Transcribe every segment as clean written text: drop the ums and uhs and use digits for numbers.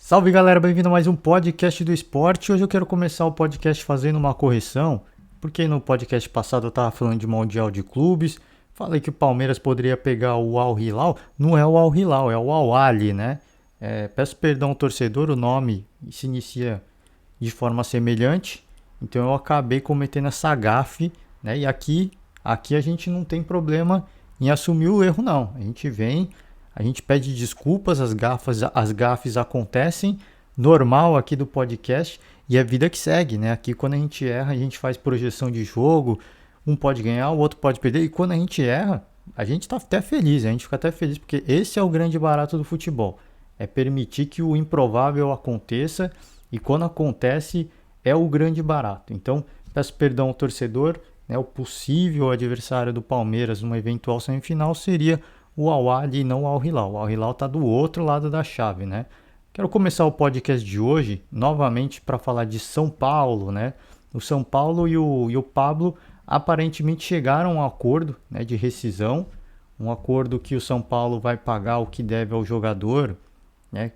Salve galera, bem-vindo a mais um podcast do esporte. Hoje eu quero começar o podcast fazendo uma correção, porque no podcast passado eu estava falando de Mundial de Clubes, falei que o Palmeiras poderia pegar o Al Hilal, não é o Al Hilal, é o Al Ahly, né? Peço perdão ao torcedor, o nome se inicia de forma semelhante, então eu acabei cometendo essa gafe, né? E aqui a gente não tem problema em assumir o erro não, a gente pede desculpas, as gafes acontecem, normal aqui do podcast, e é vida que segue, né? Aqui quando a gente erra, a gente faz projeção de jogo, um pode ganhar, o outro pode perder, e quando a gente erra, a gente tá até feliz, a gente fica até feliz, porque esse é o grande barato do futebol, é permitir que o improvável aconteça, e quando acontece, é o grande barato. Então, peço perdão ao torcedor, né? O possível adversário do Palmeiras numa eventual semifinal seria o Al Ahly e não o Al Hilal. O Al Hilal está do outro lado da chave, né? Quero começar o podcast de hoje novamente para falar de São Paulo, né? O São Paulo e o Pablo aparentemente chegaram a um acordo, né, de rescisão, um acordo que o São Paulo vai pagar o que deve ao jogador, né?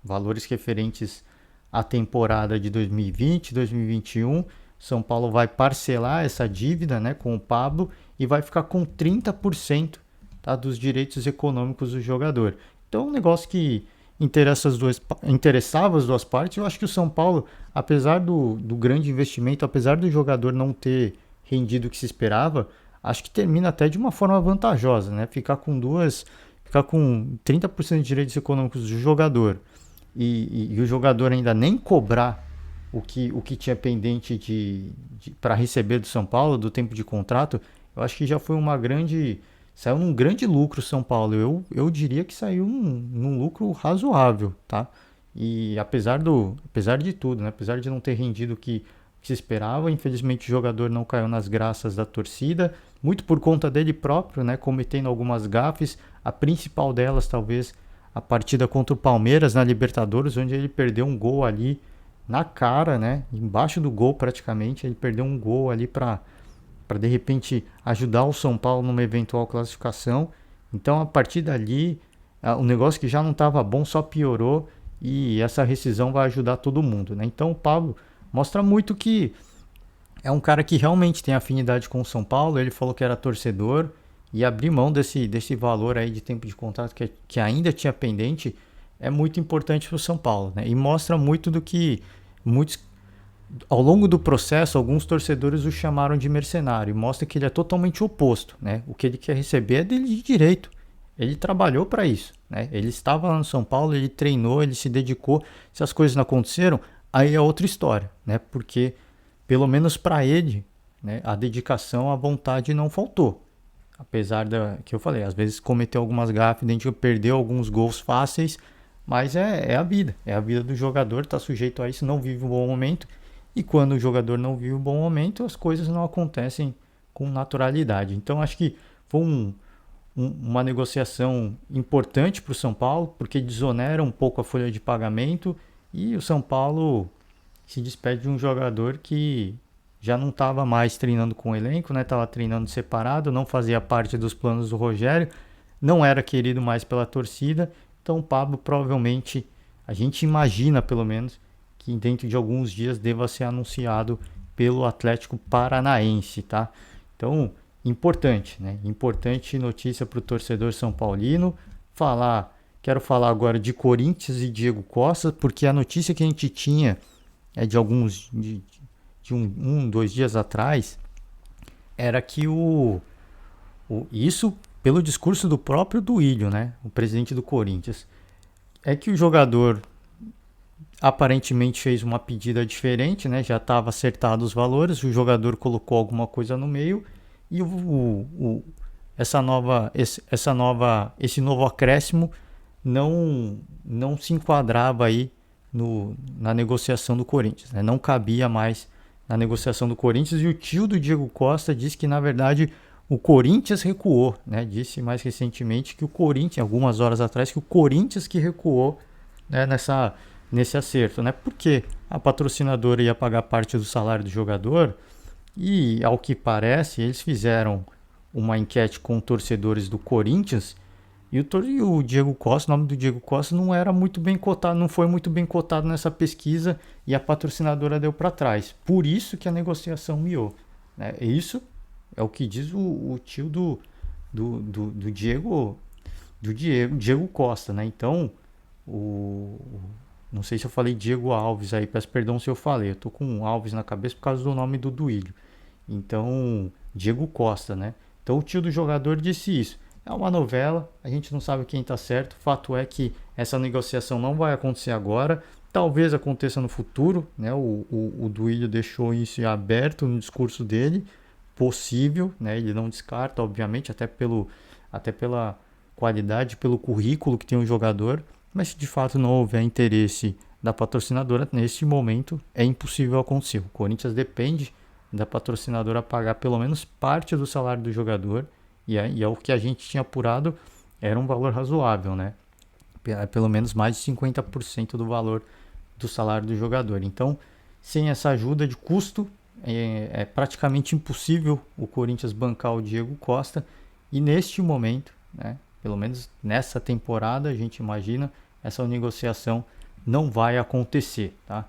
Valores referentes à temporada de 2020, 2021. São Paulo vai parcelar essa dívida, né, com o Pablo e vai ficar com 30%, tá, dos direitos econômicos do jogador. Então, um negócio que interessava as duas partes. Eu acho que o São Paulo, apesar do grande investimento, apesar do jogador não ter rendido o que se esperava, acho que termina até de uma forma vantajosa, né? Ficar com 30% de direitos econômicos do jogador e o jogador ainda nem cobrar o que tinha pendente para receber do São Paulo, do tempo de contrato, eu acho que já foi uma grande. Saiu num grande lucro São Paulo. Eu diria que saiu num lucro razoável, tá? E apesar de tudo, né? Apesar de não ter rendido o que se esperava, infelizmente o jogador não caiu nas graças da torcida, muito por conta dele próprio, né? Cometendo algumas gafes, a principal delas talvez a partida contra o Palmeiras na Libertadores, onde ele perdeu um gol ali na cara, né? Embaixo do gol praticamente, ele perdeu um gol ali para de repente ajudar o São Paulo numa eventual classificação. Então a partir dali, o negócio que já não estava bom só piorou e essa rescisão vai ajudar todo mundo, né? Então o Pablo mostra muito que é um cara que realmente tem afinidade com o São Paulo. Ele falou que era torcedor e abrir mão desse valor aí de tempo de contrato que ainda tinha pendente é muito importante para o São Paulo, né? E mostra muito do que muitos ao longo do processo, alguns torcedores o chamaram de mercenário e mostra que ele é totalmente oposto, né? O que ele quer receber é dele de direito. Ele trabalhou para isso, né? Ele estava lá no São Paulo, ele treinou, ele se dedicou. Se as coisas não aconteceram, aí é outra história, né? Porque pelo menos para ele, né, a dedicação, a vontade não faltou. Apesar da que eu falei, às vezes cometeu algumas gafes, a gente perdeu alguns gols fáceis, mas é a vida do jogador, está sujeito a isso, não vive um bom momento. E quando o jogador não vive um bom momento, as coisas não acontecem com naturalidade. Então acho que foi uma negociação importante para o São Paulo, porque desonera um pouco a folha de pagamento e o São Paulo se despede de um jogador que já não estava mais treinando com o elenco, né? Estava treinando separado, não fazia parte dos planos do Rogério, não era querido mais pela torcida. Então o Pablo provavelmente, a gente imagina pelo menos, que dentro de alguns dias deva ser anunciado pelo Atlético Paranaense, tá? Então, importante, né? Importante notícia para o torcedor são paulino. Quero falar agora de Corinthians e Diego Costa, porque a notícia que a gente tinha é de 2 dias atrás, era que isso pelo discurso do próprio Duílio, né? O presidente do Corinthians, é que o jogador aparentemente fez uma pedida diferente, né? Já estava acertado os valores, o jogador colocou alguma coisa no meio e esse novo acréscimo não se enquadrava aí na negociação do Corinthians, né? Não cabia mais na negociação do Corinthians. E o tio do Diego Costa disse que na verdade o Corinthians recuou, né? Disse mais recentemente que o Corinthians, algumas horas atrás, que o Corinthians que recuou, né, nesse acerto, né? Porque a patrocinadora ia pagar parte do salário do jogador e, ao que parece, eles fizeram uma enquete com torcedores do Corinthians E o Diego Costa, o nome do Diego Costa não era muito bem cotado, não foi muito bem cotado nessa pesquisa e a patrocinadora deu para trás. Por isso que a negociação miou. Né? Isso é o que diz o tio do Diego Costa, né? Então, o, não sei se eu falei Diego Alves aí, peço perdão se eu falei. Eu tô com Alves na cabeça por causa do nome do Duílio. Então, Diego Costa, né? Então o tio do jogador disse isso. É uma novela, a gente não sabe quem está certo. Fato é que essa negociação não vai acontecer agora. Talvez aconteça no futuro, né? O Duílio deixou isso aberto no discurso dele. Possível, né? Ele não descarta, obviamente, até pela qualidade, pelo currículo que tem o jogador. Mas se de fato não houver interesse da patrocinadora, neste momento é impossível acontecer. O Corinthians depende da patrocinadora pagar pelo menos parte do salário do jogador, e é o que a gente tinha apurado, era um valor razoável, né? Pelo menos mais de 50% do valor do salário do jogador. Então, sem essa ajuda de custo, é praticamente impossível o Corinthians bancar o Diego Costa, e neste momento, né, pelo menos nessa temporada, a gente imagina, essa negociação não vai acontecer, tá?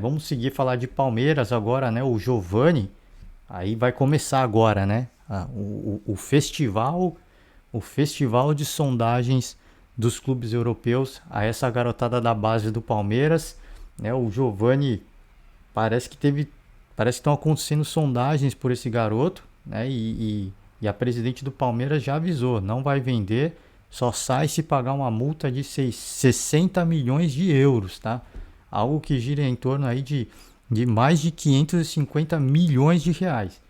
Vamos seguir falar de Palmeiras agora, né? O Giovani, aí vai começar agora, né? O festival de sondagens dos clubes europeus a essa garotada da base do Palmeiras, né? O Giovani parece que estão acontecendo sondagens por esse garoto, né? E a presidente do Palmeiras já avisou, não vai vender, só sai se pagar uma multa de 60 milhões de euros, tá? Algo que gira em torno aí de mais de 550 milhões de reais.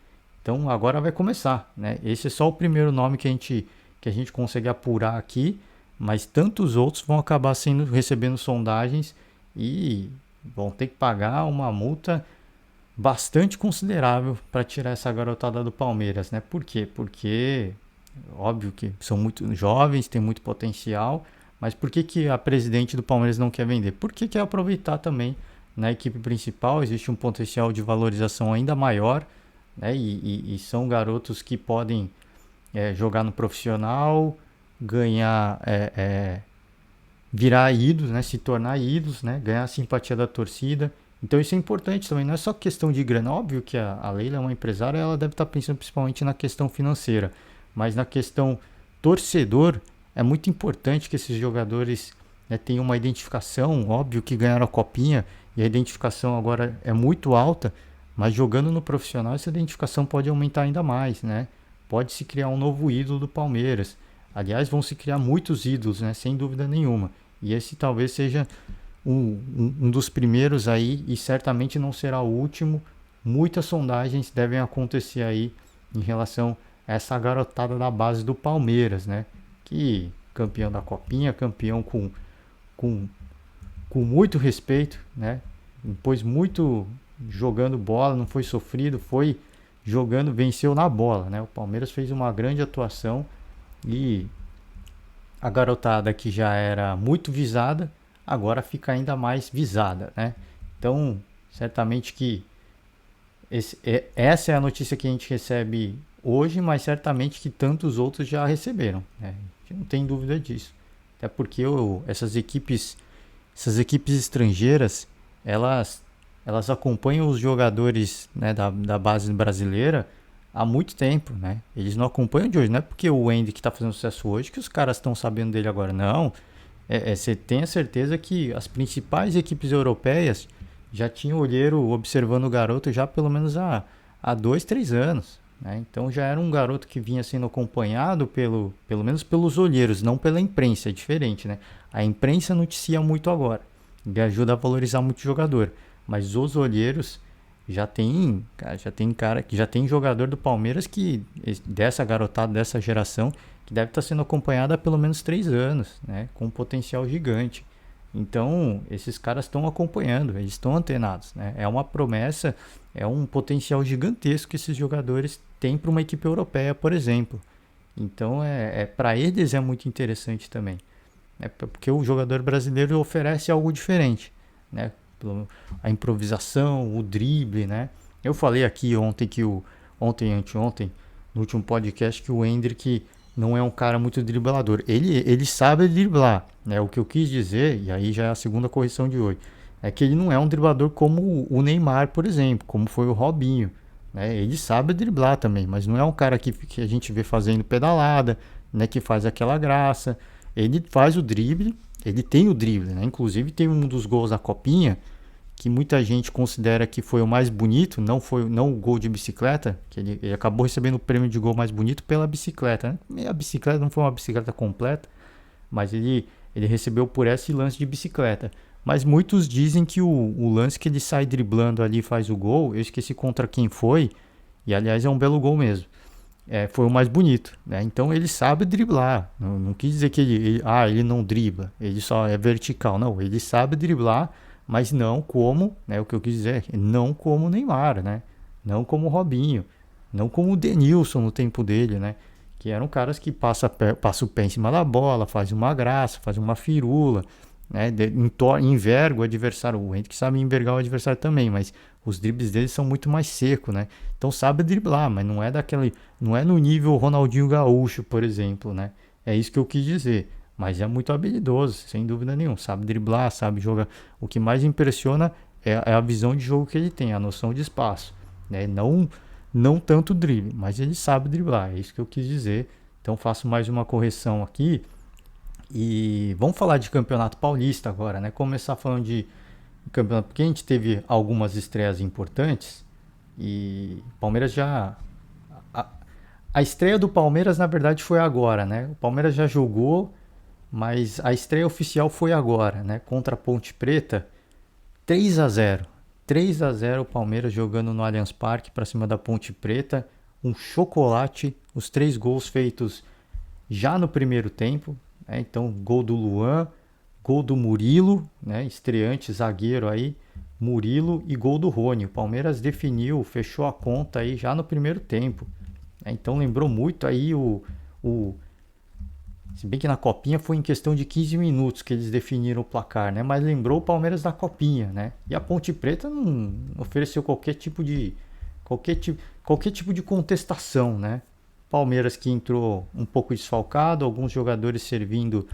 Então agora vai começar, né? Esse é só o primeiro nome que a gente consegue apurar aqui, mas tantos outros vão acabar recebendo sondagens e vão ter que pagar uma multa bastante considerável para tirar essa garotada do Palmeiras, né? Por quê? Porque óbvio que são muito jovens, têm muito potencial, mas por que a presidente do Palmeiras não quer vender? Porque quer aproveitar também na equipe principal, existe um potencial de valorização ainda maior, né? E são garotos que podem jogar no profissional, ganhar, virar ídolos, né? Se tornar ídolos, né? Ganhar a simpatia da torcida. Então isso é importante também, não é só questão de grana. Óbvio que a Leila é uma empresária, ela deve estar pensando principalmente na questão financeira, mas na questão torcedor, é muito importante que esses jogadores, né, tenham uma identificação. Óbvio que ganharam a copinha e a identificação agora é muito alta, mas jogando no profissional essa identificação pode aumentar ainda mais, né? Pode se criar um novo ídolo do Palmeiras. Aliás, vão se criar muitos ídolos, né? Sem dúvida nenhuma. E esse talvez seja um dos primeiros aí, e certamente não será o último. Muitas sondagens devem acontecer aí em relação a essa garotada da base do Palmeiras, né? Que campeão da Copinha, campeão com, com muito respeito, né? Impôs muito jogando bola, não foi sofrido, foi jogando, venceu na bola, né? O Palmeiras fez uma grande atuação e a garotada que já era muito visada, agora fica ainda mais visada, né? Então, certamente que essa é a notícia que a gente recebe hoje, mas certamente que tantos outros já receberam, né? A gente não tem dúvida disso. Até porque essas equipes estrangeiras, elas acompanham os jogadores, né, da base brasileira há muito tempo, né? Eles não acompanham de hoje, não é porque o Andy que está fazendo sucesso hoje que os caras estão sabendo dele agora, não. Você tem a certeza que as principais equipes europeias já tinham olheiro observando o garoto já pelo menos há 2, 3 anos, né? Então já era um garoto que vinha sendo acompanhado pelo menos pelos olheiros, não pela imprensa, é diferente, né? A imprensa noticia muito agora e ajuda a valorizar muito o jogador, mas os olheiros já tem jogador do Palmeiras que dessa garotada, dessa geração, que deve estar sendo acompanhada há pelo menos 3 anos, né? Com um potencial gigante. Então, esses caras estão acompanhando, eles estão antenados, né? É uma promessa, é um potencial gigantesco que esses jogadores têm para uma equipe europeia, por exemplo. Então, para eles é muito interessante também, né? Porque o jogador brasileiro oferece algo diferente, né? A improvisação, o drible, né? Eu falei aqui ontem, anteontem, no último podcast, que o Endrick não é um cara muito driblador. Ele sabe driblar, né? O que eu quis dizer, e aí já é a segunda correção de hoje, é que ele não é um driblador como o Neymar, por exemplo, como foi o Robinho, né? Ele sabe driblar também, mas não é um cara que a gente vê fazendo pedalada, né? Que faz aquela graça. Ele faz o drible, ele tem o drible, né? Inclusive tem um dos gols da Copinha que muita gente considera que foi o mais bonito, não o gol de bicicleta, que ele acabou recebendo o prêmio de gol mais bonito pela bicicleta, né? A bicicleta não foi uma bicicleta completa, mas ele recebeu por esse lance de bicicleta. Mas muitos dizem que o lance que ele sai driblando ali e faz o gol, eu esqueci contra quem foi, e aliás é um belo gol mesmo. Foi o mais bonito, né? Então ele sabe driblar. Não quis dizer que ele não dribla, ele só é vertical. Não, ele sabe driblar, mas não como, né? O que eu quis dizer, não como o Neymar, né? Não como o Robinho, não como o Denilson no tempo dele, né? Que eram caras que passa o pé em cima da bola, faz uma graça, faz uma firula, né? Enverga o adversário. O Henrique sabe envergar o adversário também, mas os dribles dele são muito mais secos, né? Então sabe driblar, mas não é no nível Ronaldinho Gaúcho, por exemplo, né? É isso que eu quis dizer. Mas é muito habilidoso, sem dúvida nenhuma. Sabe driblar, sabe jogar. O que mais impressiona é a visão de jogo que ele tem, a noção de espaço, né? Não tanto drible, mas ele sabe driblar. É isso que eu quis dizer. Então faço mais uma correção aqui. E vamos falar de Campeonato Paulista agora, né? Começar falando de campeonato, porque a gente teve algumas estreias importantes e Palmeiras já. A, a estreia do Palmeiras, na verdade, foi agora, né? O Palmeiras já jogou, mas a estreia oficial foi agora, né? Contra a Ponte Preta, 3-0. 3-0 o Palmeiras jogando no Allianz Parque para cima da Ponte Preta. Um chocolate, os 3 gols feitos já no primeiro tempo, né? Então, gol do Luan, gol do Murilo, né? Estreante, zagueiro aí, Murilo e gol do Rony. O Palmeiras definiu, fechou a conta aí já no primeiro tempo, né? Então lembrou muito aí o se bem que na Copinha foi em questão de 15 minutos que eles definiram o placar, né? Mas lembrou o Palmeiras da Copinha, né? E a Ponte Preta não ofereceu qualquer tipo de contestação, né? Palmeiras que entrou um pouco desfalcado, alguns jogadores servindo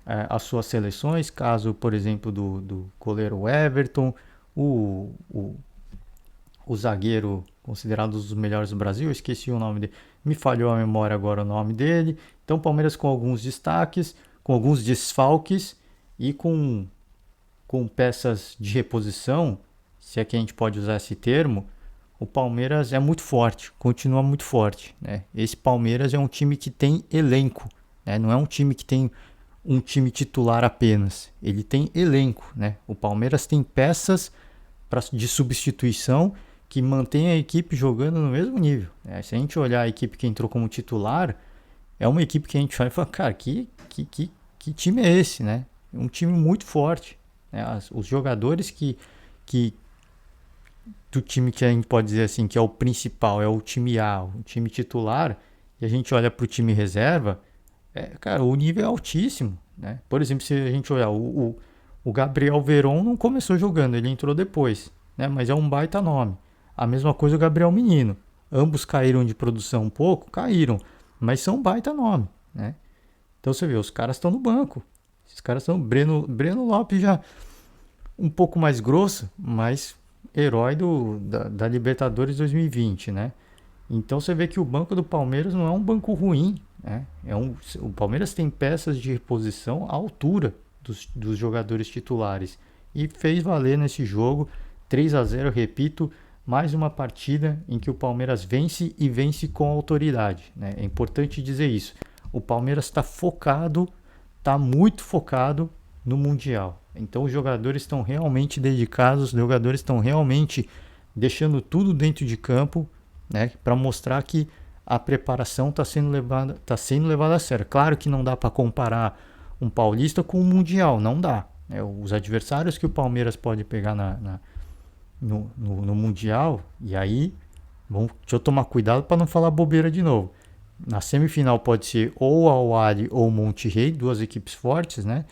as suas seleções, caso, por exemplo, do goleiro Everton, o, o, o zagueiro considerado um dos melhores do Brasil, eu esqueci o nome dele, me falhou a memória agora o nome dele. Então, Palmeiras com alguns destaques, com alguns desfalques e com peças de reposição, se é que a gente pode usar esse termo, o Palmeiras é muito forte, continua muito forte, né? Esse Palmeiras é um time que tem elenco, né? Não é um time que tem um time titular apenas, ele tem elenco, né? O Palmeiras tem peças de substituição que mantém a equipe jogando no mesmo nível, né? Se a gente olhar a equipe que entrou como titular, é uma equipe que a gente olha e fala, cara, que time é esse, né? Um time muito forte, né? Os jogadores que do time que a gente pode dizer assim, que é o principal, é o time A, o time titular, e a gente olha para o time reserva, cara, o nível é altíssimo, né? Por exemplo, se a gente olhar, o Gabriel Veron não começou jogando, ele entrou depois, né? Mas é um baita nome. A mesma coisa o Gabriel Menino. Ambos caíram de produção um pouco, caíram, mas são um baita nome, né? Então você vê, os caras estão no banco. Esses caras são Breno Lopes já um pouco mais grosso, mas herói da Libertadores 2020, né? Então você vê que o banco do Palmeiras não é um banco ruim, né? O Palmeiras tem peças de reposição à altura dos jogadores titulares e fez valer nesse jogo 3-0, repito, mais uma partida em que o Palmeiras vence e vence com autoridade, né? É importante dizer isso. O Palmeiras está focado, está muito focado no Mundial. Então os jogadores estão realmente dedicados, os jogadores estão realmente deixando tudo dentro de campo, né, para mostrar que a preparação está sendo levada a sério. Claro que não dá para comparar um paulista com um mundial, não dá, né? Os adversários que o Palmeiras pode pegar no mundial, e aí deixa eu tomar cuidado para não falar bobeira de novo. Na semifinal pode ser ou Al Ahly ou Monterrey, duas equipes fortes, né?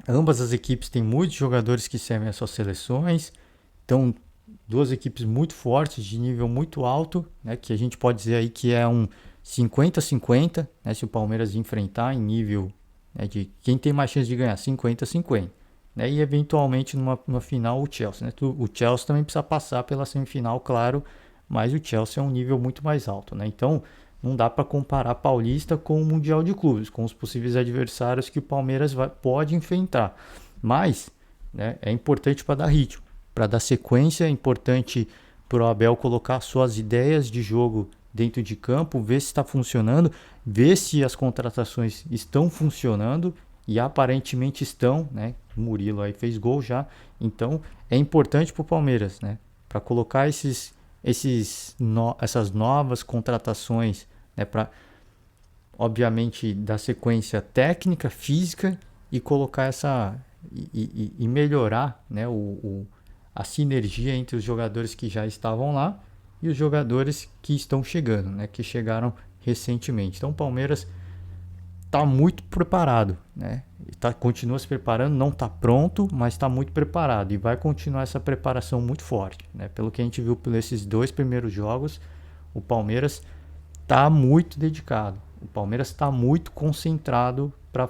Ambas as equipes têm muitos jogadores que servem as suas seleções, então duas equipes muito fortes, de nível muito alto, né? Que a gente pode dizer aí que 50-50, né, se o Palmeiras enfrentar em nível, né, de quem tem mais chance de ganhar, 50-50. Né, e eventualmente numa final o Chelsea. Né, o Chelsea também precisa passar pela semifinal, claro, mas o Chelsea é um nível muito mais alto. Né, então não dá para comparar Paulista com o Mundial de Clubes, com os possíveis adversários que o Palmeiras pode enfrentar. Mas, né, é importante para dar ritmo, para dar sequência, é importante para o Abel colocar suas ideias de jogo dentro de campo, ver se está funcionando, ver se as contratações estão funcionando, e aparentemente estão, né? O Murilo aí fez gol já, então é importante para o Palmeiras, né? Para colocar essas novas contratações, né? Para, obviamente, dar sequência técnica, física e colocar e melhorar, né? A sinergia entre os jogadores que já estavam lá e os jogadores que estão chegando, né? Que chegaram recentemente. Então o Palmeiras está muito preparado, né? Continua se preparando, não está pronto, mas está muito preparado e vai continuar essa preparação muito forte, né? Pelo que a gente viu nesses 2 primeiros jogos, o Palmeiras está muito dedicado, o Palmeiras está muito concentrado para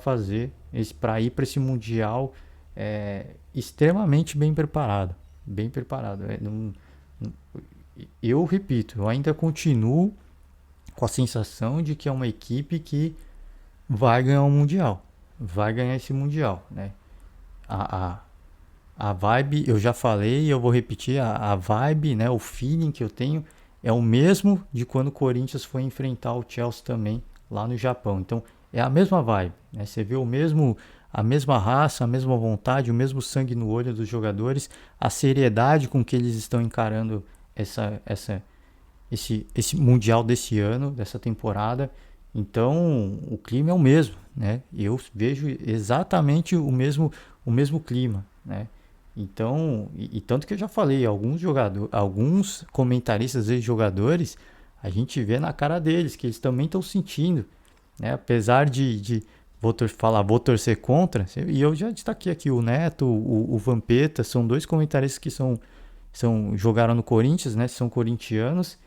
ir para esse mundial extremamente bem preparado, bem preparado. Eu repito, eu ainda continuo com a sensação de que é uma equipe que vai ganhar um mundial, vai ganhar esse mundial, né? A, a, a vibe, eu já falei e eu vou repetir, a vibe, né? O feeling que eu tenho é o mesmo de quando o Corinthians foi enfrentar o Chelsea também lá no Japão. Então é a mesma vibe, né? Você vê a mesma raça, a mesma vontade, o mesmo sangue no olho dos jogadores, a seriedade com que eles estão encarando esse mundial desse ano, dessa temporada. Então, o clima é o mesmo, né? Eu vejo exatamente o mesmo clima, né? Então, tanto que eu já falei, alguns comentaristas e jogadores, a gente vê na cara deles que eles também estão sentindo, né? Apesar vou torcer contra, e eu já destaquei aqui o Neto, o Vampeta, são 2 comentaristas que jogaram no Corinthians, né? São corintianos.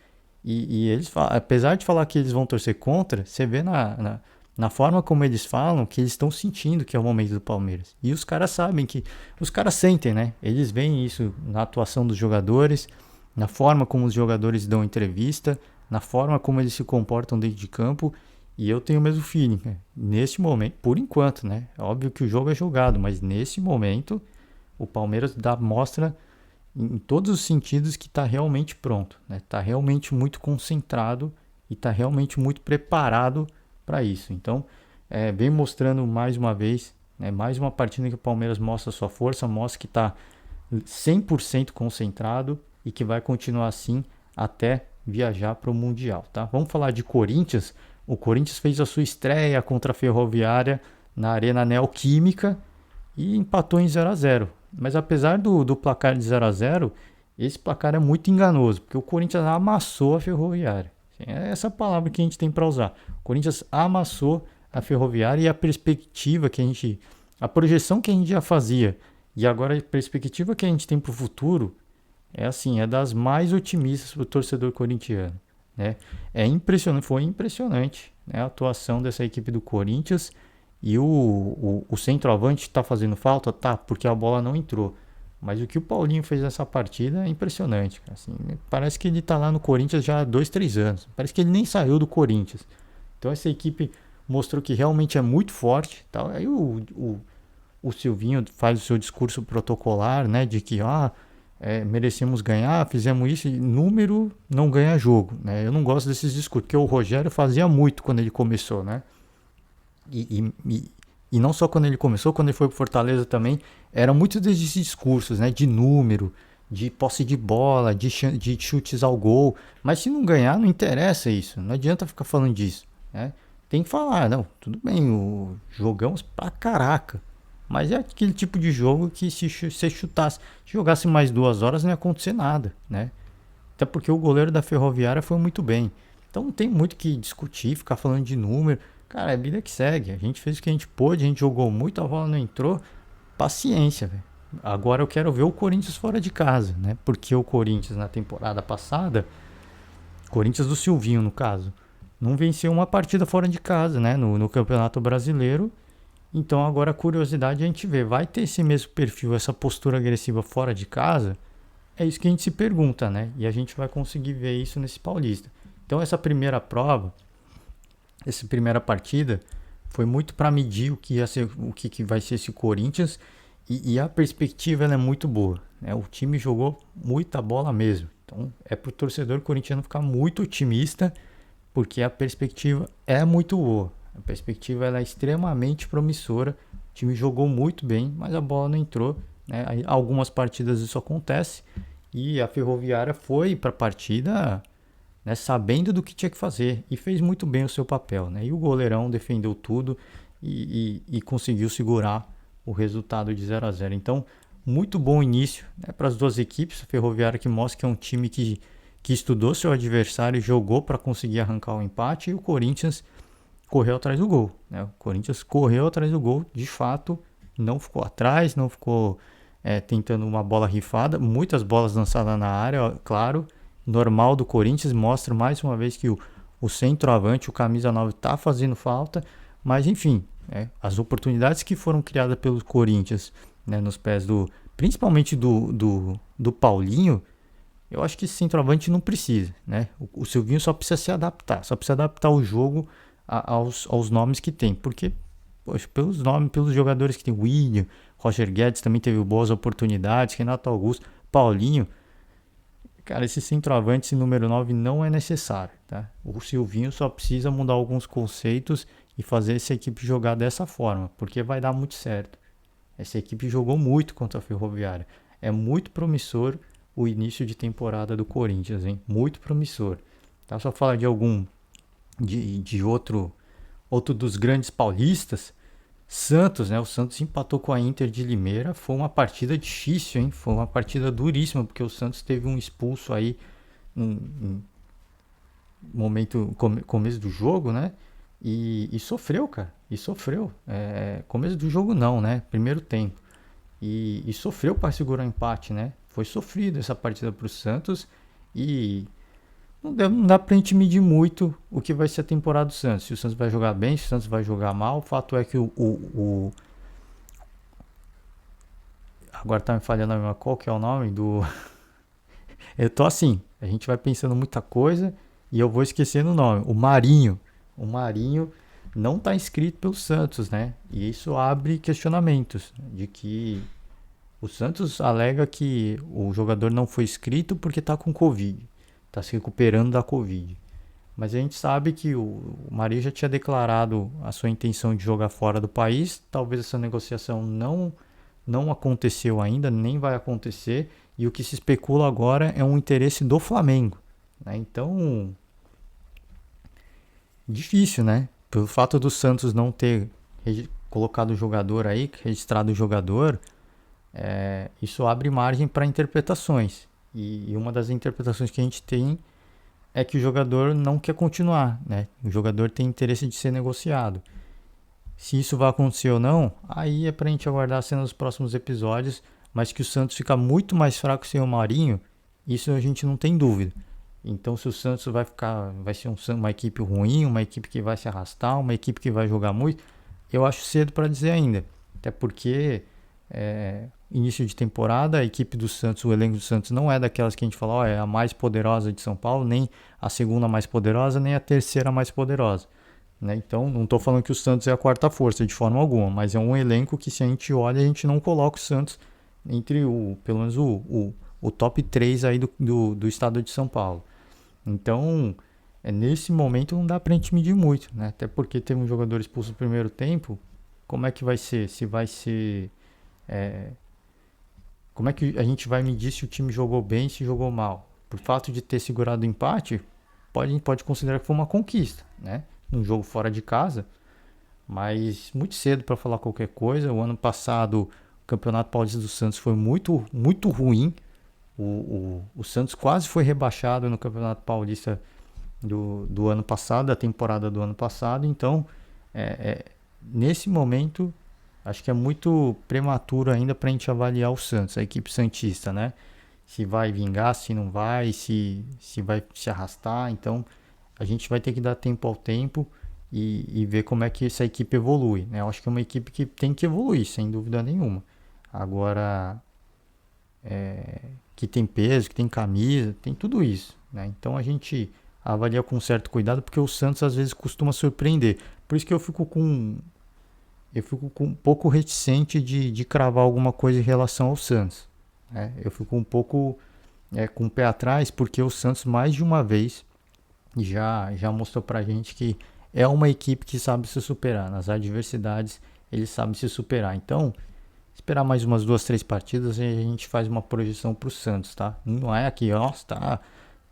E eles falam, apesar de falar que eles vão torcer contra, você vê na forma como eles falam que eles estão sentindo que é o momento do Palmeiras. E os caras sabem que. Os caras sentem, né? Eles veem isso na atuação dos jogadores, na forma como os jogadores dão entrevista, na forma como eles se comportam dentro de campo. E eu tenho o mesmo feeling, né? Neste momento, por enquanto, né? É óbvio que o jogo é jogado, mas nesse momento o Palmeiras mostra em todos os sentidos que está realmente pronto, né? Está realmente muito concentrado e está realmente muito preparado para isso. Então, vem mostrando mais uma vez, né? Mais uma partida que o Palmeiras mostra a sua força, mostra que está 100% concentrado e que vai continuar assim até viajar para o Mundial, tá? Vamos falar de Corinthians. O Corinthians fez a sua estreia contra a Ferroviária na Arena Neoquímica e empatou em 0-0. Mas apesar do placar de 0-0, esse placar é muito enganoso, porque o Corinthians amassou a Ferroviária. É essa palavra que a gente tem para usar. O Corinthians amassou a Ferroviária e a perspectiva a projeção que a gente já fazia e agora a perspectiva que a gente tem para o futuro é das mais otimistas para o torcedor corintiano, né? Foi impressionante, né, a atuação dessa equipe do Corinthians. E o centroavante está fazendo falta? Tá, porque a bola não entrou. Mas o que o Paulinho fez nessa partida é impressionante. Assim, parece que ele está lá no Corinthians já há 2-3 anos. Parece que ele nem saiu do Corinthians. Então essa equipe mostrou que realmente é muito forte. Tá? Aí o Silvinho faz o seu discurso protocolar, né, de que merecemos ganhar, fizemos isso. E número não ganha jogo. Né? Eu não gosto desses discursos, porque o Rogério fazia muito quando ele começou, né? E não só quando ele começou, quando ele foi pro Fortaleza também, eram muitos desses discursos, né? De número, de posse de bola, de chutes ao gol. Mas se não ganhar, não interessa isso. Não adianta ficar falando disso, né? Tem que falar, não, tudo bem, jogamos pra caraca. Mas é aquele tipo de jogo que se chutasse, se jogasse mais 2 horas, não ia acontecer nada, né? Até porque o goleiro da Ferroviária foi muito bem. Então não tem muito que discutir, ficar falando de número. Cara, é a vida que segue. A gente fez o que a gente pôde, a gente jogou muito, a bola não entrou. Paciência, velho. Agora eu quero ver o Corinthians fora de casa, né? Porque o Corinthians na temporada passada, Corinthians do Silvinho no caso, não venceu uma partida fora de casa, né? No Campeonato Brasileiro. Então agora a curiosidade é a gente ver, vai ter esse mesmo perfil, essa postura agressiva fora de casa? É isso que a gente se pergunta, né? E a gente vai conseguir ver isso nesse Paulista. Então essa primeira prova, essa primeira partida, foi muito para medir o que ia ser, que vai ser esse Corinthians e a perspectiva ela é muito boa, né? O time jogou muita bola mesmo. Então é para o torcedor corintiano ficar muito otimista, porque a perspectiva é muito boa. A perspectiva ela é extremamente promissora. O time jogou muito bem, mas a bola não entrou, né? Algumas partidas isso acontece e a Ferroviária foi para a partida, né, sabendo do que tinha que fazer e fez muito bem o seu papel, né? E o goleirão defendeu tudo e conseguiu segurar o resultado de 0-0. Então, muito bom início, né, para as duas equipes. A Ferroviária que mostra que é um time que estudou seu adversário e jogou para conseguir arrancar o empate, e o Corinthians correu atrás do gol, né? O Corinthians correu atrás do gol, de fato, não ficou atrás, não ficou tentando uma bola rifada, muitas bolas lançadas na área, claro, normal do Corinthians, mostra mais uma vez que o centroavante, o camisa 9, está fazendo falta, mas enfim, as oportunidades que foram criadas pelo Corinthians, né, nos pés principalmente do Paulinho, eu acho que esse centroavante não precisa, né? O Silvinho só precisa se adaptar, só precisa adaptar o jogo aos nomes que tem, porque poxa, pelos nomes, pelos jogadores que tem, William, Roger Guedes também teve boas oportunidades, Renato Augusto, Paulinho, cara, esse centroavante, esse número 9 não é necessário, tá? O Silvinho só precisa mudar alguns conceitos e fazer essa equipe jogar dessa forma, porque vai dar muito certo. Essa equipe jogou muito contra a Ferroviária. É muito promissor o início de temporada do Corinthians, hein? Muito promissor. Tá? Só falar de algum de outro dos grandes paulistas, Santos, né? O Santos empatou com a Inter de Limeira. Foi uma partida difícil, hein? Foi uma partida duríssima, porque o Santos teve um expulso aí no momento, começo do jogo, né? E sofreu, cara. E sofreu. Começo do jogo não, né? Primeiro tempo. E sofreu para segurar o empate, né? Foi sofrido essa partida para o Santos e não dá pra gente medir muito o que vai ser a temporada do Santos. Se o Santos vai jogar bem, se o Santos vai jogar mal. O fato é que agora tá me falhando a memória. Qual que é o nome do... Eu tô assim, a gente vai pensando muita coisa e eu vou esquecendo o nome. O Marinho. O Marinho não tá inscrito pelo Santos, né? E isso abre questionamentos de que o Santos alega que o jogador não foi inscrito porque tá com Covid. Tá se recuperando da Covid. Mas a gente sabe que o Marinho já tinha declarado a sua intenção de jogar fora do país. Talvez essa negociação não aconteceu ainda, nem vai acontecer. E o que se especula agora é um interesse do Flamengo, né? Então, difícil, né? Pelo fato do Santos não ter colocado o jogador aí, registrado o jogador, isso abre margem para interpretações. E uma das interpretações que a gente tem é que o jogador não quer continuar, né? O jogador tem interesse de ser negociado. Se isso vai acontecer ou não, aí é pra gente aguardar cenas nos próximos episódios, mas que o Santos fica muito mais fraco sem o Marinho, isso a gente não tem dúvida. Então se o Santos vai ser uma equipe ruim, uma equipe que vai se arrastar, uma equipe que vai jogar muito, eu acho cedo para dizer ainda. Até porque início de temporada, a equipe do Santos, o elenco do Santos não é daquelas que a gente fala, é a mais poderosa de São Paulo, nem a segunda mais poderosa, nem a terceira mais poderosa, né? Então, não estou falando que o Santos é a quarta força de forma alguma, mas é um elenco que, se a gente olha, a gente não coloca o Santos entre pelo menos o top 3 aí do estado de São Paulo. Então, nesse momento não dá pra gente medir muito, né? Até porque teve um jogador expulso no primeiro tempo. Como é que vai ser? Se vai ser... Como é que a gente vai medir se o time jogou bem, se jogou mal? Por fato de ter segurado o empate, a gente pode considerar que foi uma conquista, né? Num jogo fora de casa, mas muito cedo para falar qualquer coisa. O ano passado, o Campeonato Paulista do Santos foi muito, muito ruim. O Santos quase foi rebaixado no Campeonato Paulista do ano passado, da temporada do ano passado. Então, nesse momento, acho que é muito prematuro ainda para a gente avaliar o Santos, a equipe santista, né? Se vai vingar, se não vai, se vai se arrastar. Então, a gente vai ter que dar tempo ao tempo e ver como é que essa equipe evolui, né? Eu acho que é uma equipe que tem que evoluir, sem dúvida nenhuma. Agora, que tem peso, que tem camisa, tem tudo isso, né? Então a gente avalia com certo cuidado, porque o Santos às vezes costuma surpreender. Por isso que eu fico com um pouco reticente de cravar alguma coisa em relação ao Santos, né? Eu fico um pouco com o pé atrás, porque o Santos mais de uma vez já mostrou pra gente que é uma equipe que sabe se superar. Nas adversidades, eles sabem se superar. Então, esperar mais umas 2, 3 partidas e a gente faz uma projeção pro Santos, tá? Não é aqui, nossa,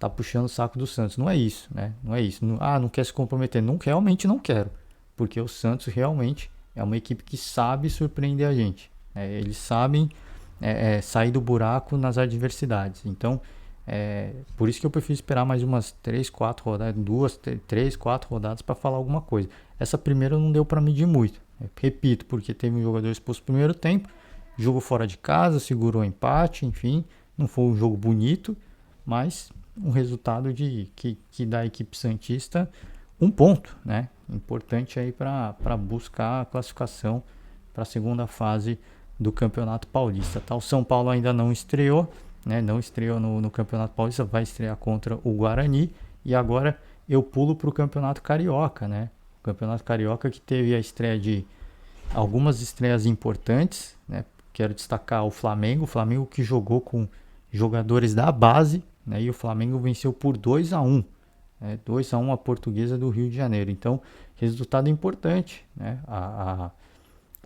tá puxando o saco do Santos. Não é isso, né? Não é isso. Não quer se comprometer. Não, realmente não quero. Porque o Santos realmente é uma equipe que sabe surpreender a gente. Eles sabem sair do buraco nas adversidades. Então, por isso que eu prefiro esperar mais umas 3, 4 rodadas, 2, 3, 4 rodadas para falar alguma coisa. Essa primeira não deu para medir muito. Repito, porque teve um jogador exposto no primeiro tempo, jogo fora de casa, segurou o empate, enfim, não foi um jogo bonito, mas um resultado que dá à equipe santista um ponto, né? Importante aí para buscar a classificação para a segunda fase do Campeonato Paulista. Tá? O São Paulo ainda não estreou, né? Não estreou no Campeonato Paulista, vai estrear contra o Guarani. E agora eu pulo para o Campeonato Carioca, né? O Campeonato Carioca que teve a estreia de algumas estreias importantes, né? Quero destacar o Flamengo que jogou com jogadores da base, né? E o Flamengo venceu por 2-1, né? 2-1 a Portuguesa do Rio de Janeiro. Então, resultado importante, né?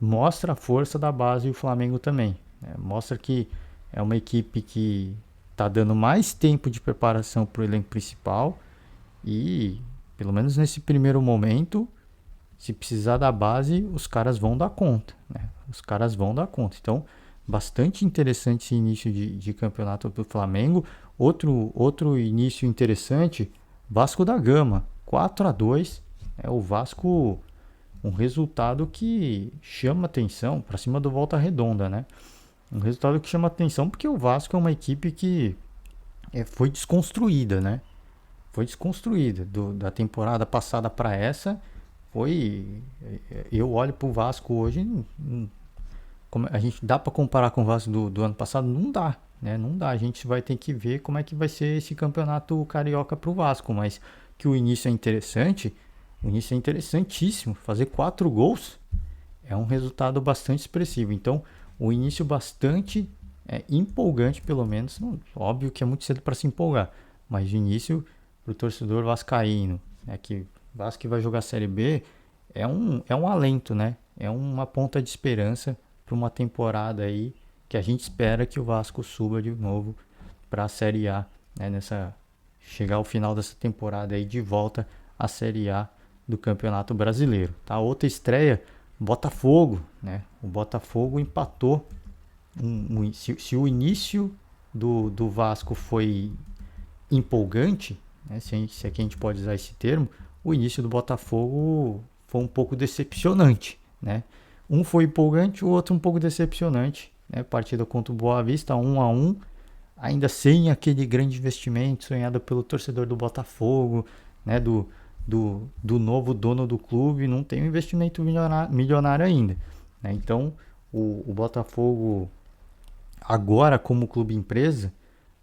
Mostra a força da base e o Flamengo também, né? Mostra que é uma equipe que está dando mais tempo de preparação para o elenco principal e, pelo menos nesse primeiro momento, se precisar da base, os caras vão dar conta, né? Os caras vão dar conta. Então, bastante interessante esse início de campeonato para o Flamengo. Outro início interessante, Vasco da Gama, 4-2. O Vasco, um resultado que chama atenção, para cima do Volta Redonda, né? Um resultado que chama atenção porque o Vasco é uma equipe que foi desconstruída, né? Foi desconstruída da temporada passada para essa. Eu olho pro Vasco hoje, como a gente dá para comparar com o Vasco do ano passado? Não dá, né? Não dá. A gente vai ter que ver como é que vai ser esse campeonato carioca pro Vasco, mas que o início é interessante, o início é interessantíssimo. Fazer 4 gols é um resultado bastante expressivo. Então, o início bastante empolgante, pelo menos. Óbvio que é muito cedo para se empolgar, mas o início pro torcedor vascaíno, que Vasco que vai jogar a Série B, é um alento, né? É uma ponta de esperança para uma temporada aí que a gente espera que o Vasco suba de novo para a Série A, né? Chegar ao final dessa temporada aí de volta à Série A do Campeonato Brasileiro, tá? Outra estreia, Botafogo, né? O Botafogo empatou. Se o início do Vasco foi empolgante, né? Se aqui a gente pode usar esse termo, o início do Botafogo foi um pouco decepcionante, né? Um foi empolgante, o outro um pouco decepcionante, né? Partida contra o Boa Vista, 1-1, ainda sem aquele grande investimento sonhado pelo torcedor do Botafogo, né? Do novo dono do clube, não tem um investimento milionário ainda, né? Então, o Botafogo, agora como clube empresa,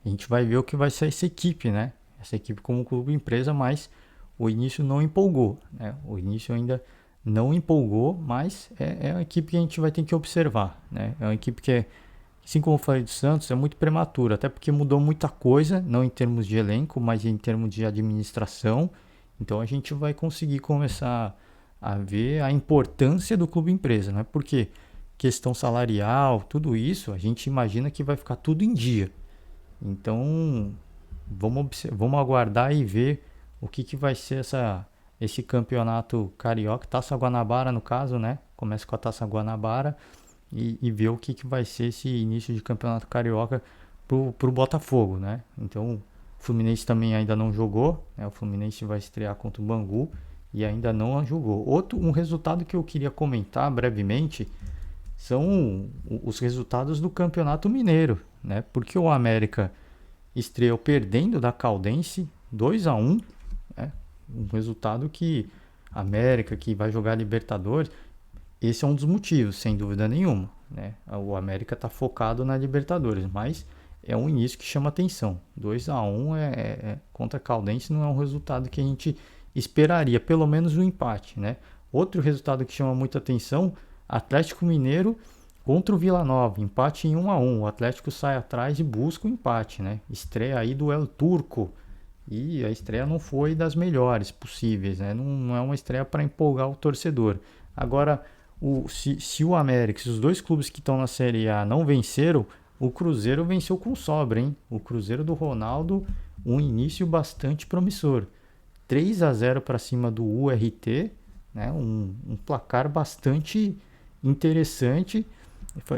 a gente vai ver o que vai ser essa equipe, né? Essa equipe como clube empresa, mas o início não empolgou, né? O início ainda não empolgou, mas é uma equipe que a gente vai ter que observar, né? É uma equipe que assim como eu falei do Santos, é muito prematuro, até porque mudou muita coisa, não em termos de elenco, mas em termos de administração. Então a gente vai conseguir começar a ver a importância do clube empresa, né? Porque questão salarial, tudo isso, a gente imagina que vai ficar tudo em dia. Então vamos aguardar e ver o que vai ser esse campeonato carioca, Taça Guanabara no caso, né? Começa com a Taça Guanabara e ver o que vai ser esse início de campeonato carioca pro Botafogo, né? Então o Fluminense também ainda não jogou, né? O Fluminense vai estrear contra o Bangu e ainda não jogou. Um resultado que eu queria comentar brevemente são os resultados do Campeonato Mineiro, né? Porque o América estreou perdendo da Caldense 2-1, né? Um resultado que a América, que vai jogar Libertadores, esse é um dos motivos, sem dúvida nenhuma, né? O América está focado na Libertadores, mas é um início que chama atenção. 2-1 contra a Caldense não é um resultado que a gente esperaria, pelo menos um empate, né? Outro resultado que chama muita atenção, Atlético Mineiro contra o Vila Nova, empate em 1-1. O Atlético sai atrás e busca o empate, né? Estreia aí do El Turco. E a estreia não foi das melhores possíveis, né? Não é uma estreia para empolgar o torcedor. Agora, se o América, se os dois clubes que estão na Série A não venceram, o Cruzeiro venceu com sobra, hein? O Cruzeiro do Ronaldo, um início bastante promissor. 3-0 para cima do URT, né? Um placar bastante interessante.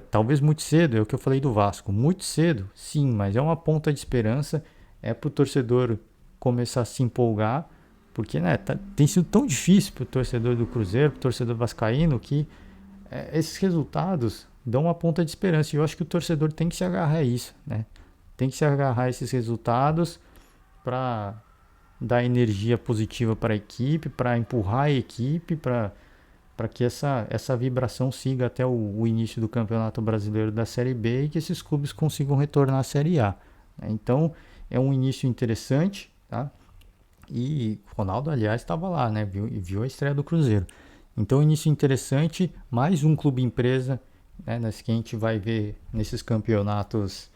Talvez muito cedo, é o que eu falei do Vasco. Muito cedo, sim, mas é uma ponta de esperança. É para o torcedor começar a se empolgar, porque né, tem sido tão difícil para o torcedor do Cruzeiro, para o torcedor vascaíno, que esses resultados dão uma ponta de esperança. E eu acho que o torcedor tem que se agarrar a isso, né? Tem que se agarrar a esses resultados para dar energia positiva para a equipe, para empurrar a equipe, para que essa vibração siga até o início do Campeonato Brasileiro da Série B e que esses clubes consigam retornar à Série A, né? Então, é um início interessante, tá? E Ronaldo, aliás, estava lá, né? Viu a estreia do Cruzeiro. Então, início interessante, mais um clube empresa, né? Que a gente vai ver nesses campeonatos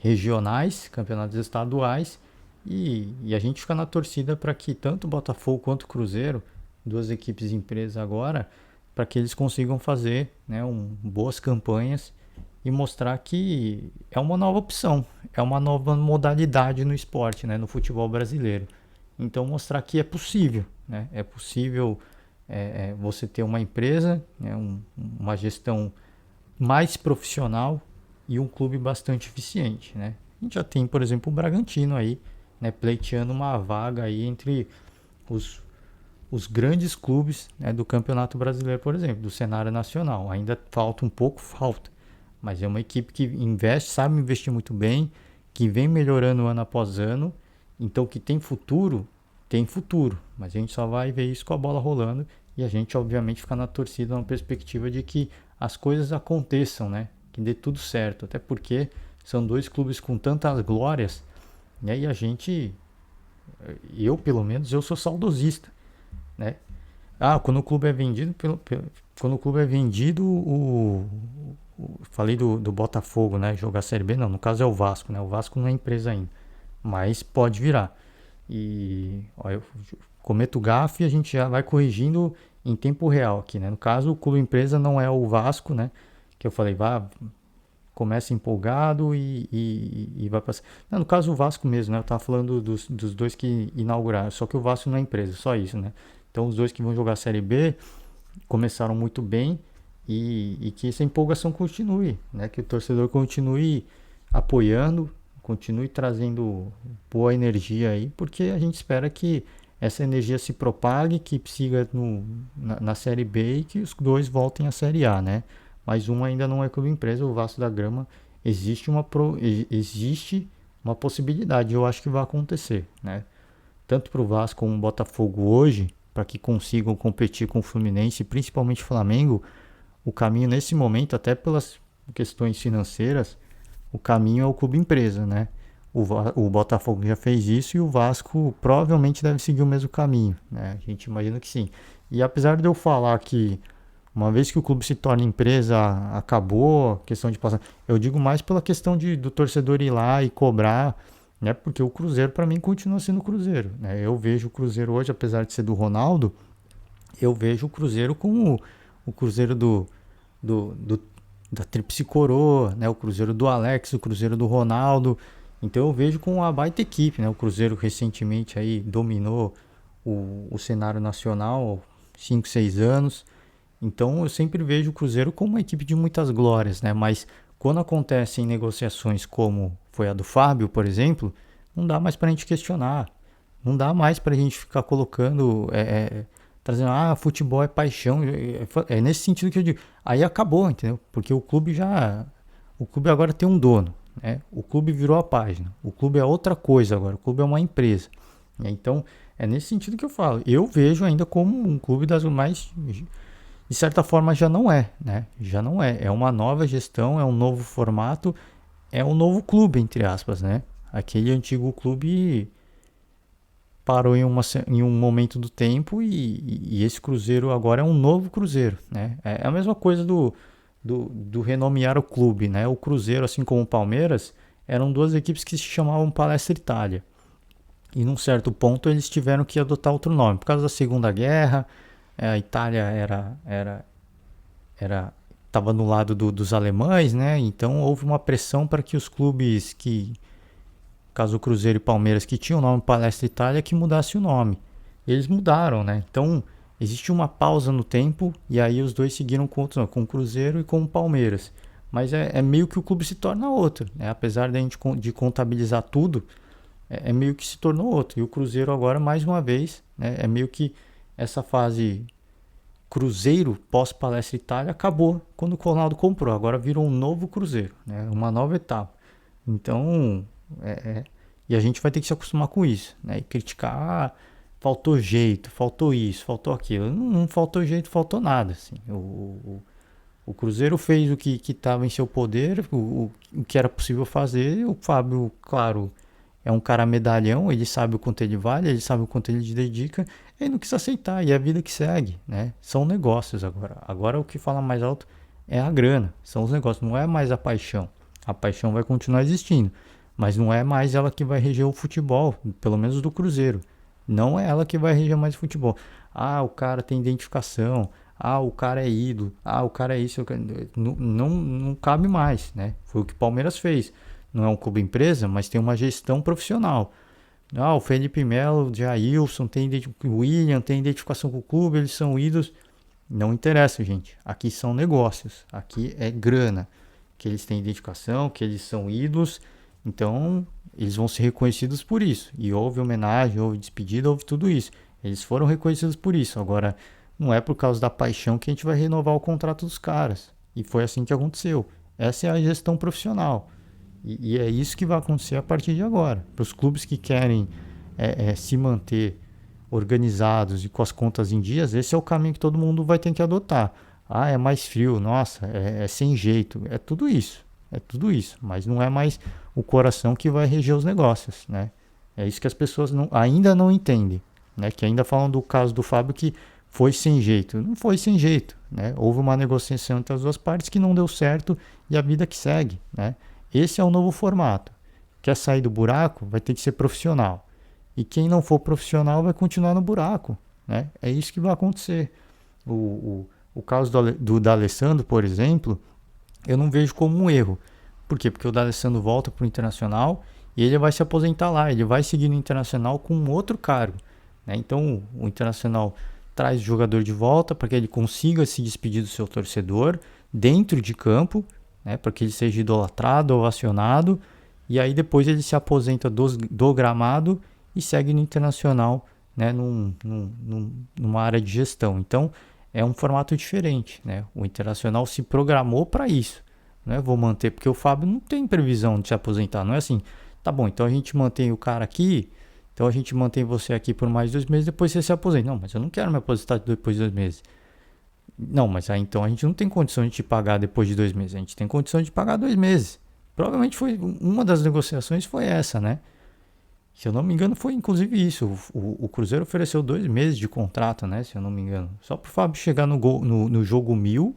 regionais, campeonatos estaduais, e a gente fica na torcida para que tanto o Botafogo quanto o Cruzeiro, duas equipes empresas agora, para que eles consigam fazer, né, boas campanhas e mostrar que é uma nova opção, é uma nova modalidade no esporte, né, no futebol brasileiro. Então mostrar que é possível, né, é possível você ter uma empresa, né, uma gestão mais profissional e um clube bastante eficiente, né. A gente já tem, por exemplo, o Bragantino aí, né, pleiteando uma vaga aí entre os grandes clubes, né, do Campeonato Brasileiro, por exemplo, do cenário nacional. Ainda falta um pouco, mas é uma equipe que investe, sabe investir muito bem, que vem melhorando ano após ano, então que tem futuro, mas a gente só vai ver isso com a bola rolando e a gente obviamente fica na torcida na perspectiva de que as coisas aconteçam, né, que dê tudo certo, até porque são dois clubes com tantas glórias, né, e eu pelo menos, eu sou saudosista, né? Quando o clube é vendido, quando o clube é vendido, falei do Botafogo, né? Jogar Série B, não, no caso é o Vasco, né? O Vasco não é empresa ainda, mas pode virar. E eu cometo gafe e a gente já vai corrigindo em tempo real aqui, né? No caso, o clube empresa não é o Vasco, né? Que eu falei, começa empolgado e vai passar. Não, no caso, o Vasco mesmo, né? Eu tava falando dos dois que inauguraram, só que o Vasco não é empresa, só isso, né? Então, os dois que vão jogar a Série B começaram muito bem e que essa empolgação continue, né? Que o torcedor continue apoiando, continue trazendo boa energia aí, porque a gente espera que essa energia se propague, que siga na Série B e que os dois voltem à Série A, né? Mas um ainda não é clube empresa, o Vasco da Gama existe uma possibilidade, eu acho que vai acontecer, né? Tanto para o Vasco como o Botafogo hoje, para que consigam competir com o Fluminense, principalmente o Flamengo, o caminho nesse momento, até pelas questões financeiras, o caminho é o clube empresa, né? O Botafogo já fez isso e o Vasco provavelmente deve seguir o mesmo caminho, né? A gente imagina que sim. E apesar de eu falar que uma vez que o clube se torna empresa, acabou a questão de passar. Eu digo mais pela questão do torcedor ir lá e cobrar, né? Porque o Cruzeiro para mim continua sendo o Cruzeiro, né? Eu vejo o Cruzeiro hoje, apesar de ser do Ronaldo, eu vejo o Cruzeiro como o Cruzeiro da Tríplice Coroa, né? O Cruzeiro do Alex, o Cruzeiro do Ronaldo. Então eu vejo com uma baita equipe, né? O Cruzeiro recentemente aí dominou o cenário nacional, 5, 6 anos. Então eu sempre vejo o Cruzeiro como uma equipe de muitas glórias, né? Mas quando acontecem negociações como foi a do Fábio, por exemplo, não dá mais para a gente questionar. Não dá mais para a gente ficar colocando, trazendo, futebol é paixão. É nesse sentido que eu digo. Aí acabou, entendeu? Porque o clube agora tem um dono, né? O clube virou a página. O clube é outra coisa agora. O clube é uma empresa. Então, É nesse sentido que eu falo. Eu vejo ainda como um clube das mais, de certa forma já não é, né? Já não é. É uma nova gestão, é um novo formato, é um novo clube, entre aspas, né? Aquele antigo clube parou em um momento do tempo e esse Cruzeiro agora é um novo Cruzeiro, né? É a mesma coisa do renomear o clube, né? O Cruzeiro, assim como o Palmeiras, eram duas equipes que se chamavam Palestra Itália. E num certo ponto eles tiveram que adotar outro nome. Por causa da Segunda Guerra, a Itália era estava no lado dos alemães, né? Então houve uma pressão para que os clubes que, caso o Cruzeiro e Palmeiras, que tinham o nome Palestra Itália, que mudasse o nome. E eles mudaram, né? Então existe uma pausa no tempo e aí os dois seguiram com o Cruzeiro e com o Palmeiras. Mas é meio que o clube se torna outro, né? Apesar de a gente de contabilizar tudo, é meio que se tornou outro. E o Cruzeiro agora, mais uma vez, né, é meio que essa fase Cruzeiro pós-Palestra Itália acabou quando o Ronaldo comprou. Agora virou um novo Cruzeiro, né, uma nova etapa. Então, é, é, e a gente vai ter que se acostumar com isso, né, e criticar, faltou jeito, faltou isso, faltou aquilo. Não faltou jeito, faltou nada. Assim. O Cruzeiro fez o que estava em seu poder, o que era possível fazer. O Fábio, claro, é um cara medalhão, ele sabe o quanto ele vale, ele sabe o quanto ele dedica, ele não quis aceitar, e é a vida que segue, né? São negócios agora. Agora o que fala mais alto é a grana, são os negócios, não é mais a paixão. A paixão vai continuar existindo, mas não é mais ela que vai reger o futebol, pelo menos do Cruzeiro. Não é ela que vai reger mais o futebol. Ah, o cara tem identificação. Ah, o cara é ídolo. Ah, o cara é isso. Não cabe mais, né? Foi o que o Palmeiras fez. Não é um clube empresa, mas tem uma gestão profissional. Ah, o Felipe Melo, o Jailson, o William tem identificação com o clube, eles são ídolos. Não interessa, gente. Aqui são negócios. Aqui é grana. Que eles têm identificação, que eles são ídolos. Então, eles vão ser reconhecidos por isso. E houve homenagem, houve despedida, houve tudo isso. Eles foram reconhecidos por isso. Agora, não é por causa da paixão que a gente vai renovar o contrato dos caras. E foi assim que aconteceu. Essa é a gestão profissional. E é isso que vai acontecer a partir de agora. Para os clubes que querem se manter organizados e com as contas em dias, esse é o caminho que todo mundo vai ter que adotar. Ah, é mais frio, nossa, é sem jeito. É tudo isso. É tudo isso. Mas não é mais o coração que vai reger os negócios, né? É isso que as pessoas ainda não entendem, né? Que ainda falam do caso do Fábio que foi sem jeito. Não foi sem jeito, né? Houve uma negociação entre as duas partes que não deu certo e a vida que segue, né? Esse é o novo formato. Quer sair do buraco, vai ter que ser profissional. E quem não for profissional vai continuar no buraco, né? É isso que vai acontecer. O caso do D'Alessandro, por exemplo, eu não vejo como um erro. Por quê? Porque o D'Alessandro volta para o Internacional e ele vai se aposentar lá. Ele vai seguir no Internacional com um outro cargo, né? Então o Internacional traz o jogador de volta para que ele consiga se despedir do seu torcedor dentro de campo, né, para que ele seja idolatrado, ovacionado, e aí depois ele se aposenta do gramado e segue no Internacional, né, numa área de gestão. Então é um formato diferente, né? O Internacional se programou para isso, né? Vou manter porque o Fábio não tem previsão de se aposentar, não é assim. Tá bom, então a gente mantém o cara aqui, então a gente mantém você aqui por mais 2 meses, depois você se aposenta. Não, mas eu não quero me aposentar depois de 2 meses. Não, mas aí então a gente não tem condição de te pagar depois de 2 meses. A gente tem condição de pagar 2 meses. Provavelmente foi uma das negociações foi essa, né? Se eu não me engano, foi inclusive isso. O Cruzeiro ofereceu 2 meses de contrato, né? Se eu não me engano. Só pro Fábio chegar no jogo 1000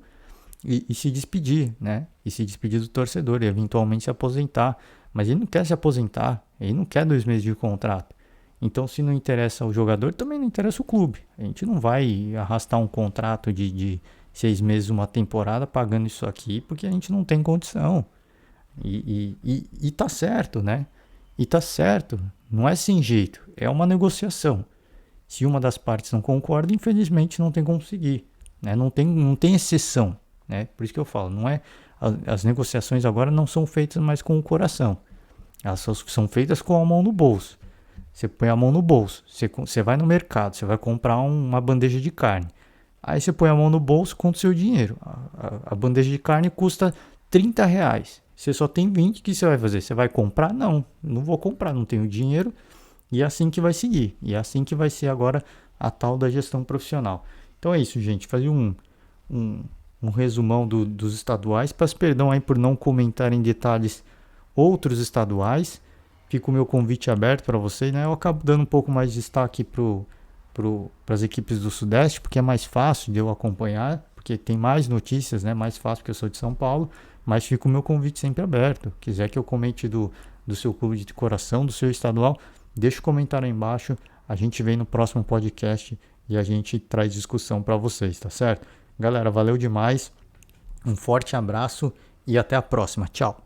e se despedir, né? E se despedir do torcedor e eventualmente se aposentar. Mas ele não quer se aposentar. Ele não quer 2 meses de contrato. Então, se não interessa o jogador, também não interessa o clube. A gente não vai arrastar um contrato de 6 meses, uma temporada, pagando isso aqui, porque a gente não tem condição. E tá certo, né? E tá certo. Não é sem jeito. É uma negociação. Se uma das partes não concorda, infelizmente não tem como seguir, né? Não tem exceção, né? Por isso que eu falo, não é, as negociações agora não são feitas mais com o coração. Elas são feitas com a mão no bolso. Você põe a mão no bolso, você vai no mercado, você vai comprar uma bandeja de carne. Aí você põe a mão no bolso, conta o seu dinheiro. A bandeja de carne custa R$ 30. Você só tem 20, o que você vai fazer? Você vai comprar? Não vou comprar, não tenho dinheiro. E é assim que vai seguir. E é assim que vai ser agora a tal da gestão profissional. Então é isso, gente. Fazer um, um resumão dos estaduais. Peço perdão aí por não comentar em detalhes outros estaduais. Fica o meu convite aberto para vocês, né? Eu acabo dando um pouco mais de destaque para as equipes do Sudeste, porque é mais fácil de eu acompanhar, porque tem mais notícias, né? Mais fácil porque eu sou de São Paulo, mas fica o meu convite sempre aberto. Quiser que eu comente do seu clube de coração, do seu estadual, deixa o comentário aí embaixo. A gente vem no próximo podcast e a gente traz discussão para vocês, tá certo? Galera, valeu demais. Um forte abraço e até a próxima. Tchau.